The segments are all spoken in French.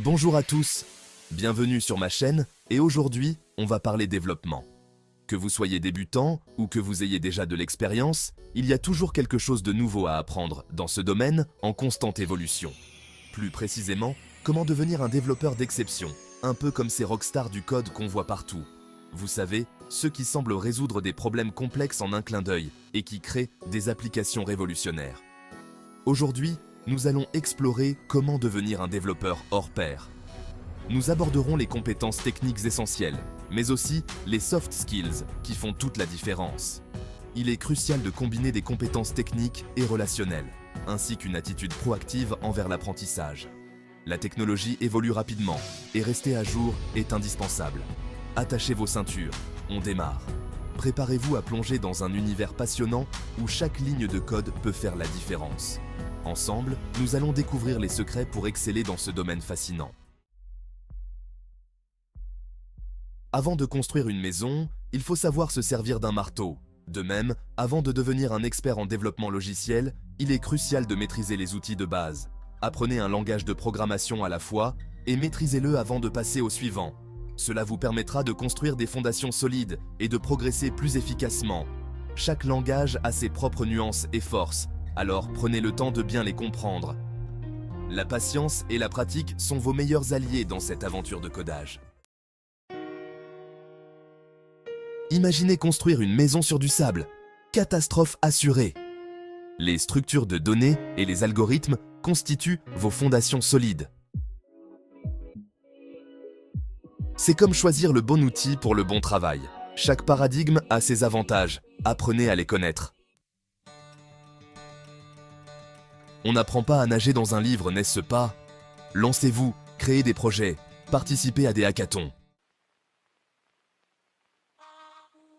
Bonjour à tous, bienvenue sur ma chaîne et aujourd'hui, on va parler développement. Que vous soyez débutant ou que vous ayez déjà de l'expérience, il y a toujours quelque chose de nouveau à apprendre dans ce domaine en constante évolution. Plus précisément, comment devenir un développeur d'exception, un peu comme ces rockstars du code qu'on voit partout. Vous savez, ceux qui semblent résoudre des problèmes complexes en un clin d'œil et qui créent des applications révolutionnaires. Aujourd'hui, nous allons explorer comment devenir un développeur hors pair. Nous aborderons les compétences techniques essentielles, mais aussi les soft skills qui font toute la différence. Il est crucial de combiner des compétences techniques et relationnelles, ainsi qu'une attitude proactive envers l'apprentissage. La technologie évolue rapidement et rester à jour est indispensable. Attachez vos ceintures, on démarre. Préparez-vous à plonger dans un univers passionnant où chaque ligne de code peut faire la différence. Ensemble, nous allons découvrir les secrets pour exceller dans ce domaine fascinant. Avant de construire une maison, il faut savoir se servir d'un marteau. De même, avant de devenir un expert en développement logiciel, il est crucial de maîtriser les outils de base. Apprenez un langage de programmation à la fois et maîtrisez-le avant de passer au suivant. Cela vous permettra de construire des fondations solides et de progresser plus efficacement. Chaque langage a ses propres nuances et forces, alors prenez le temps de bien les comprendre. La patience et la pratique sont vos meilleurs alliés dans cette aventure de codage. Imaginez construire une maison sur du sable. Catastrophe assurée. Les structures de données et les algorithmes constituent vos fondations solides. C'est comme choisir le bon outil pour le bon travail. Chaque paradigme a ses avantages. Apprenez à les connaître. On n'apprend pas à nager dans un livre, n'est-ce pas? Lancez-vous, créez des projets, participez à des hackathons.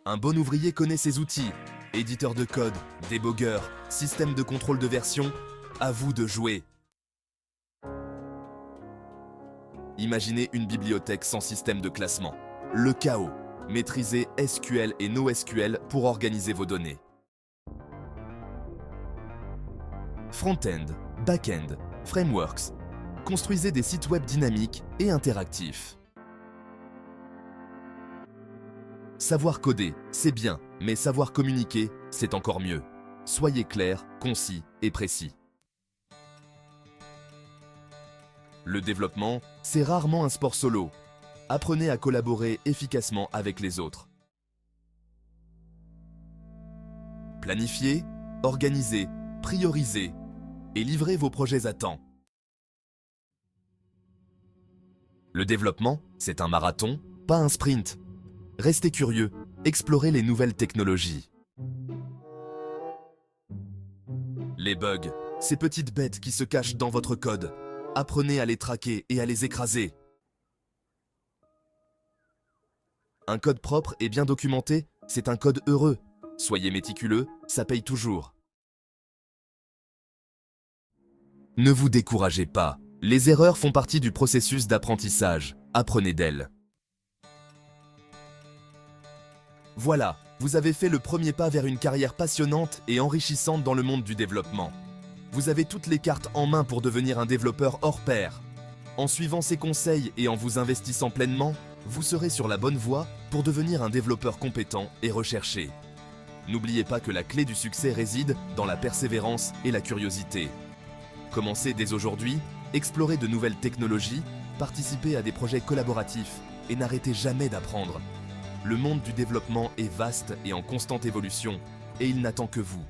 Un bon ouvrier connaît ses outils. Éditeur de code, débogueur, système de contrôle de version, à vous de jouer. Imaginez une bibliothèque sans système de classement. Le chaos. Maîtrisez SQL et NoSQL pour organiser vos données. Front-end, back-end, frameworks. Construisez des sites web dynamiques et interactifs. Savoir coder, c'est bien, mais savoir communiquer, c'est encore mieux. Soyez clair, concis et précis. Le développement, c'est rarement un sport solo. Apprenez à collaborer efficacement avec les autres. Planifiez, organisez, priorisez et livrez vos projets à temps. Le développement, c'est un marathon, pas un sprint. Restez curieux, explorez les nouvelles technologies. Les bugs, ces petites bêtes qui se cachent dans votre code. Apprenez à les traquer et à les écraser. Un code propre et bien documenté, c'est un code heureux. Soyez méticuleux, ça paye toujours. Ne vous découragez pas. Les erreurs font partie du processus d'apprentissage. Apprenez d'elles. Voilà, vous avez fait le premier pas vers une carrière passionnante et enrichissante dans le monde du développement. Vous avez toutes les cartes en main pour devenir un développeur hors pair. En suivant ces conseils et en vous investissant pleinement, vous serez sur la bonne voie pour devenir un développeur compétent et recherché. N'oubliez pas que la clé du succès réside dans la persévérance et la curiosité. Commencez dès aujourd'hui, explorez de nouvelles technologies, participez à des projets collaboratifs et n'arrêtez jamais d'apprendre. Le monde du développement est vaste et en constante évolution, et il n'attend que vous.